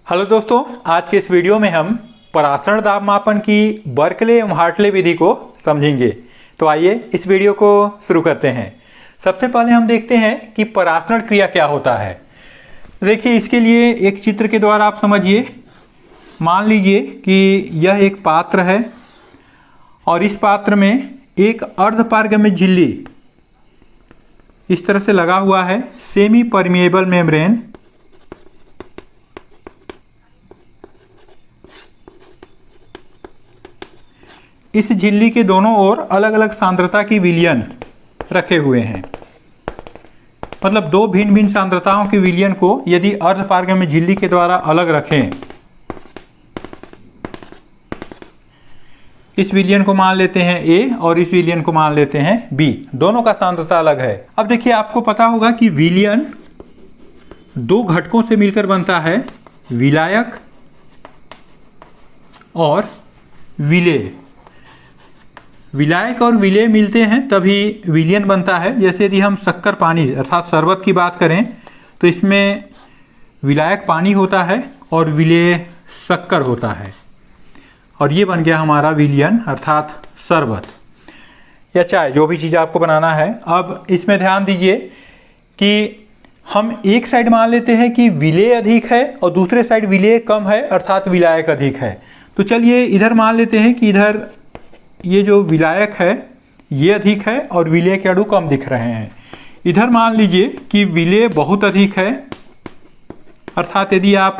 Hello दोस्तों, आज के इस वीडियो में हम परासरण दाब मापन की बर्कले एवं हार्टले विधि को समझेंगे। तो आइए इस वीडियो को शुरू करते हैं। सबसे पहले हम देखते हैं कि परासरण क्रिया क्या होता है। देखिए, इसके लिए एक चित्र के द्वारा आप समझिए। मान लीजिए कि यह एक पात्र है और इस पात्र में एक अर्धपारगम्य झिल्ली इस तरह से लगा हुआ है, सेमी परमिएबल मेम्ब्रेन। इस झिल्ली के दोनों ओर अलग अलग सांद्रता की विलयन रखे हुए हैं। मतलब दो भिन्न भिन्न सांद्रताओं के विलयन को यदि अर्धपारगम्य झिल्ली के द्वारा अलग रखें, इस विलयन को मान लेते हैं A और इस विलयन को मान लेते हैं B। दोनों का सांद्रता अलग है। अब देखिए, आपको पता होगा कि विलयन दो घटकों से मिलकर बनता है, विलायक और विलेय। विलायक और विलेय मिलते हैं तभी विलयन बनता है। जैसे यदि हम शक्कर पानी अर्थात शरबत की बात करें तो इसमें विलायक पानी होता है और विलेय शक्कर होता है, और ये बन गया हमारा विलयन अर्थात शरबत या चाय, जो भी चीज़ आपको बनाना है। अब इसमें ध्यान दीजिए कि हम एक साइड मान लेते हैं कि विलेय अधिक है और दूसरे साइड विलेय कम है अर्थात विलायक अधिक है। तो चलिए इधर मान लेते हैं कि इधर ये जो विलायक है ये अधिक है और विलेय के अणु कम दिख रहे हैं। इधर मान लीजिए कि विलेय बहुत अधिक है, अर्थात यदि आप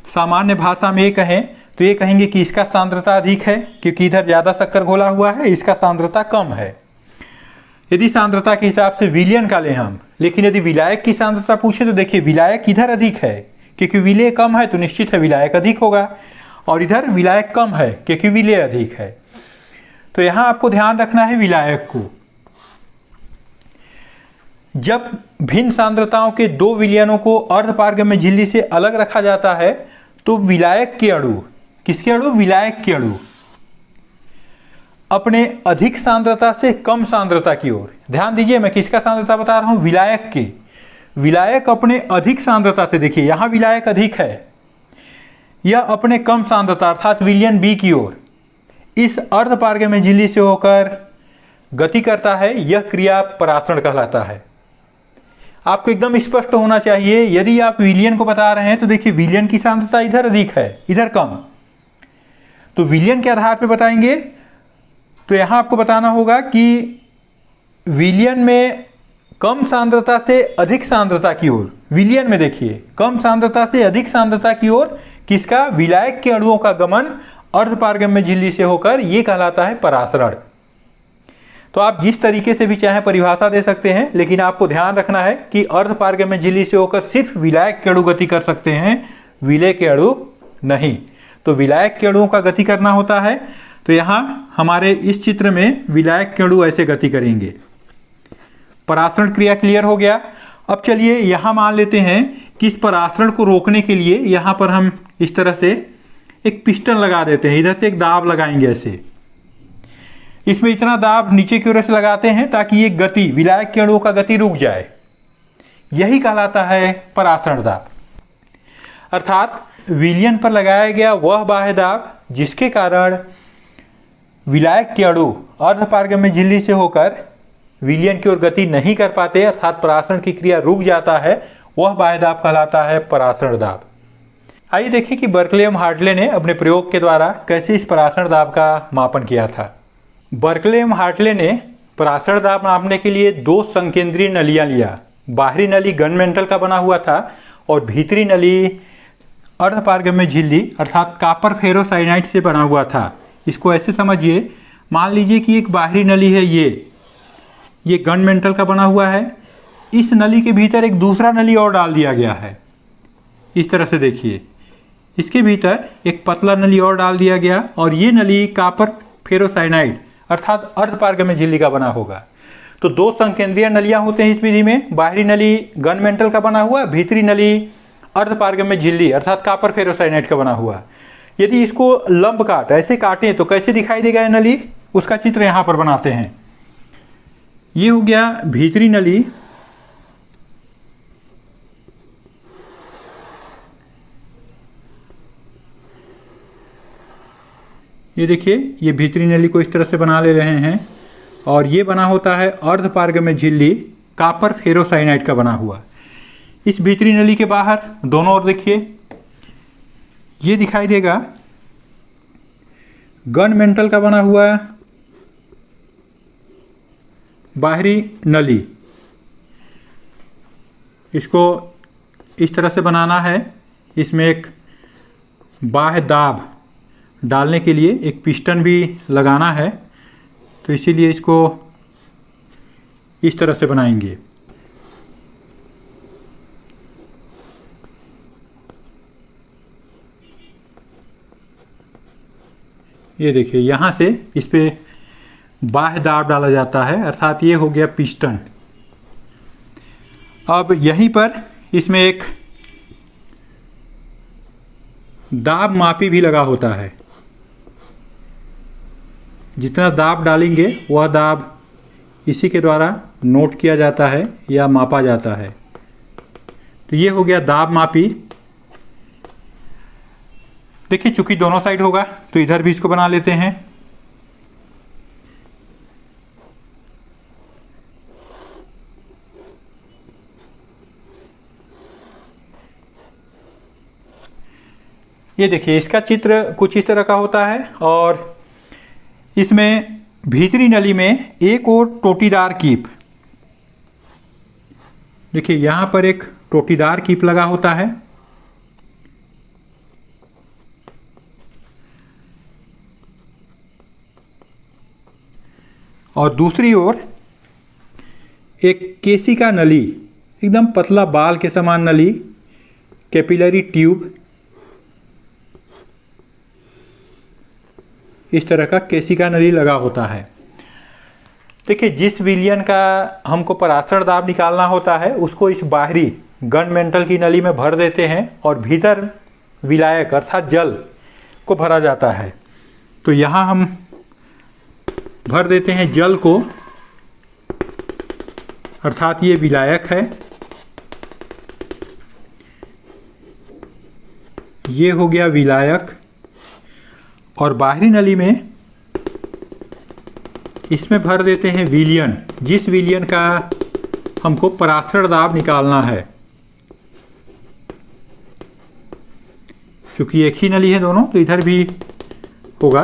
सामान्य भाषा में ये कहें तो ये कहेंगे कि इसका सांद्रता अधिक है क्योंकि इधर ज़्यादा शक्कर घोला हुआ है, इसका सांद्रता कम है। यदि सांद्रता के हिसाब से विलयन का लें हम, लेकिन यदि विलायक की सांद्रता पूछे तो देखिए विलायक इधर अधिक है क्योंकि विलेय कम है, तो निश्चित है विलायक अधिक होगा, और इधर विलायक कम है क्योंकि विलेय अधिक है। तो यहाँ आपको ध्यान रखना है विलायक को। जब भिन्न सांद्रताओं के दो विलयनों को अर्धपारगम्य झिल्ली से अलग रखा जाता है तो विलायक के अणु, किसके अणु? विलायक के अणु अपने अधिक सांद्रता से कम सांद्रता की ओर, ध्यान दीजिए मैं किसका सांद्रता बता रहा हूं, विलायक की। विलायक अपने अधिक सांद्रता से, देखिए यहां विलायक अधिक है, यह अपने कम सांद्रता अर्थात विलयन बी की ओर इस अर्धपारगम्य झिल्ली से होकर गति करता है। यह क्रिया परासरण कहलाता है। आपको एकदम स्पष्ट होना चाहिए। यदि आप विलयन को बता रहे हैं तो देखिए विलयन की सांद्रता इधर अधिक है, इधर कम, तो विलयन के आधार पर बताएंगे। तो यहां आपको बताना होगा कि विलयन में कम सांद्रता से अधिक सांद्रता की ओर, विलयन में देखिए कम सांद्रता से अधिक सांद्रता की ओर किसका? विलायक के अणुओं का गमन अर्धपारगम्य झिल्ली से होकर, ये कहलाता है परासरण। तो आप जिस तरीके से भी चाहे परिभाषा दे सकते हैं, लेकिन आपको ध्यान रखना है कि अर्धपारगम्य झिल्ली से होकर सिर्फ विलायक के अणु गति कर सकते हैं, विलेय के अणु नहीं। तो विलायक के अणुओं का गति करना होता है। तो यहाँ हमारे इस चित्र में विलायक के अणु ऐसे गति करेंगे। परासरण क्रिया क्लियर हो गया। अब चलिए यहाँ मान लेते हैं कि इस परासरण को रोकने के लिए यहाँ पर हम इस तरह से एक पिस्टन लगा देते हैं। इधर से एक दाब लगाएंगे ऐसे, इसमें इतना दाब नीचे की ओर से लगाते हैं ताकि ये गति, विलायक के अणुओं का गति रुक जाए। यही कहलाता है परासरण दाब। अर्थात विलयन पर लगाया गया वह बाह्य दाब जिसके कारण विलायक के अणु अर्धपारगम्य झिल्ली से होकर विलयन की ओर गति नहीं कर पाते, अर्थात परासरण की क्रिया रुक जाता है, वह बाह्य दाब कहलाता है परासरण दाब। आइए देखें कि बर्कले एवं हार्टले ने अपने प्रयोग के द्वारा कैसे इस परासरण दाब का मापन किया था। बर्कले एवं हार्टले ने परासरण दाब नापने के लिए दो संकेंद्रीय नलियां लिया। बाहरी नली गनमेंटल का बना हुआ था और भीतरी नली अर्धपारगम्य झिल्ली अर्थात कॉपर फेरोसाइनाइड से बना हुआ था। इसको ऐसे समझिए, मान लीजिए कि एक बाहरी नली है, ये गनमेंटल का बना हुआ है। इस नली के भीतर एक दूसरा नली और डाल दिया गया है। इस तरह से देखिए, इसके भीतर एक पतला नली और डाल दिया गया और ये नली कॉपर फेरोसाइनाइड अर्थात अर्धपारगम्य झिल्ली का बना होगा। तो दो संकेंद्रीय नलियां होते हैं इस विधि में। बाहरी नली गनमेंटल का बना हुआ, भीतरी नली अर्धपारगम्य झिल्ली अर्थात कॉपर फेरोसाइनाइड का बना हुआ। यदि इसको लंब काट ऐसे काटें तो कैसे दिखाई देगा ये नली, उसका चित्र यहाँ पर बनाते हैं। ये हो गया भीतरी नली, ये देखिए, ये भीतरी नली को इस तरह से बना ले रहे हैं और ये बना होता है अर्धपारगम्य झिल्ली कॉपर फेरोसाइनाइड का बना हुआ। इस भीतरी नली के बाहर दोनों ओर देखिए, ये दिखाई देगा गन मेंटल का बना हुआ बाहरी नली। इसको इस तरह से बनाना है। इसमें एक बाह्य दाब डालने के लिए एक पिस्टन भी लगाना है, तो इसीलिए इसको इस तरह से बनाएंगे। ये देखिए, यहाँ से इस पे बाह्य दाब डाला जाता है, अर्थात ये हो गया पिस्टन। अब यहीं पर इसमें एक दाब मापी भी लगा होता है। जितना दाब डालेंगे वह दाब इसी के द्वारा नोट किया जाता है या मापा जाता है। तो ये हो गया दाब मापी। देखिए, चूंकि दोनों साइड होगा तो इधर भी इसको बना लेते हैं। ये देखिए, इसका चित्र कुछ इस तरह का होता है और इसमें भीतरी नली में एक और टोटीदार कीप, देखिए यहाँ पर एक टोटीदार कीप लगा होता है और दूसरी ओर एक केशिका नली, एकदम पतला बाल के समान नली, कैपिलरी ट्यूब, इस तरह का केशिका नली लगा होता है। देखिए, जिस विलियन का हमको परासरण दाब निकालना होता है उसको इस बाहरी गन मेंटल की नली में भर देते हैं और भीतर विलायक अर्थात जल को भरा जाता है। तो यहाँ हम भर देते हैं जल को, अर्थात ये विलायक है। ये हो गया विलायक और बाहरी नली में इसमें भर देते हैं विलियन, जिस विलियन का हमको परासरण दाब निकालना है। क्योंकि एक ही नली है दोनों, तो इधर भी होगा।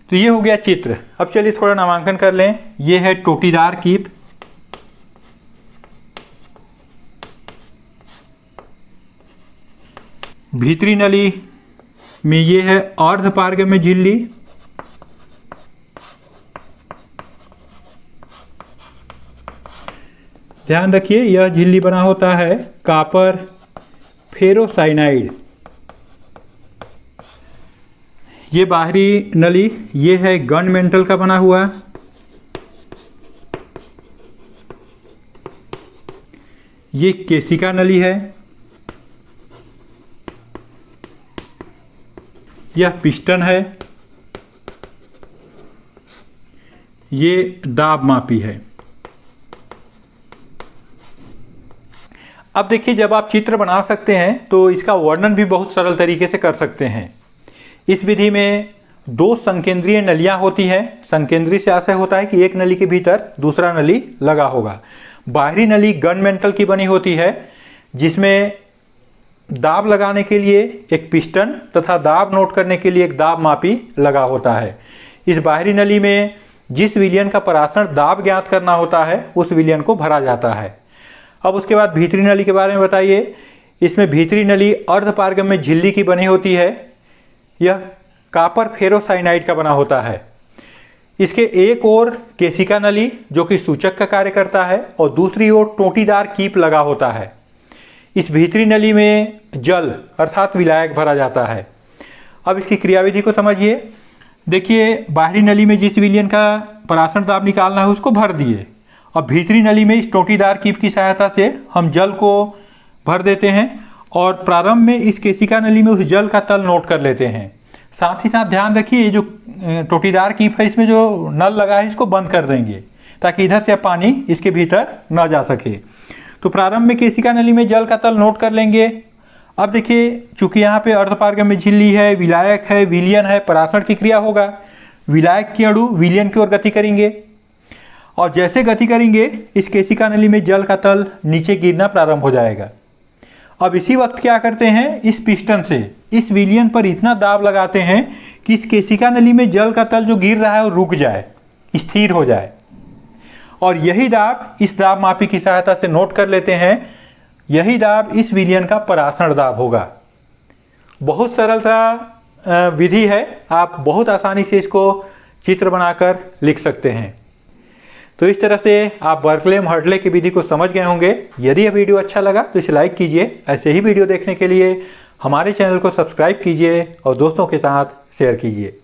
तो ये हो गया चित्र। अब चलिए थोड़ा नामांकन कर लें। ये है टोटीदार कीप, भीतरी नली में ये है अर्धपारगम्य झिल्ली, ध्यान रखिए यह झिल्ली बना होता है कॉपर फेरोसाइनाइड। ये बाहरी नली, ये है गन मेंटल का बना हुआ, ये केशिका नली है, यह पिस्टन है, ये दाब मापी है। अब देखिए, जब आप चित्र बना सकते हैं तो इसका वर्णन भी बहुत सरल तरीके से कर सकते हैं। इस विधि में दो संकेंद्रीय नलियां होती हैं। संकेंद्रीय से आशय होता है कि एक नली के भीतर दूसरा नली लगा होगा। बाहरी नली गन मेंटल की बनी होती है, जिसमें दाब लगाने के लिए एक पिस्टन तथा दाब नोट करने के लिए एक दाब मापी लगा होता है। इस बाहरी नली में जिस विलियन का परासरण दाब ज्ञात करना होता है उस विलियन को भरा जाता है। अब उसके बाद भीतरी नली के बारे में बताइए। इसमें भीतरी नली अर्धपारगम्य झिल्ली की बनी होती है। यह कॉपर फेरोसाइनाइड का बना होता है। इसके एक ओर केशिका नली जो कि सूचक का कार्य करता है और दूसरी ओर टोटीदार कीप लगा होता है। इस भीतरी नली में जल अर्थात विलायक भरा जाता है। अब इसकी क्रियाविधि को समझिए। देखिए, बाहरी नली में जिस विलियन का परासरण दाब निकालना है उसको भर दिए और भीतरी नली में इस टोटीदार कीप की सहायता से हम जल को भर देते हैं और प्रारंभ में इस केशिका नली में उस जल का तल नोट कर लेते हैं। साथ ही साथ ध्यान रखिए, ये जो टोटीदार कीप है इसमें जो नल लगा है इसको बंद कर देंगे ताकि इधर से पानी इसके भीतर न जा सके। तो प्रारंभ में केशिका नली में जल का तल नोट कर लेंगे अब देखिए, चूंकि यहाँ पे अर्धपारगम्य झिल्ली है, विलायक है, विलयन है, परासरण की क्रिया होगा। विलायक के अणु विलयन की ओर गति करेंगे और जैसे गति करेंगे इस केशिका नली में जल का तल नीचे गिरना प्रारंभ हो जाएगा। अब इसी वक्त क्या करते हैं, इस पिस्टन से इस विलयन पर इतना दाब लगाते हैं कि इस केशिका नली में जल का तल जो गिर रहा है वो रुक जाए, स्थिर हो जाए। और यही दाब इस दाब मापी की सहायता से नोट कर लेते हैं। यही दाब इस विलयन का परासरण दाब होगा। बहुत सरल सा विधि है, आप बहुत आसानी से इसको चित्र बनाकर लिख सकते हैं। तो इस तरह से आप बर्कले हर्टले की विधि को समझ गए होंगे। यदि यह वीडियो अच्छा लगा तो इसे लाइक कीजिए। ऐसे ही वीडियो देखने के लिए हमारे चैनल को सब्सक्राइब कीजिए और दोस्तों के साथ शेयर कीजिए।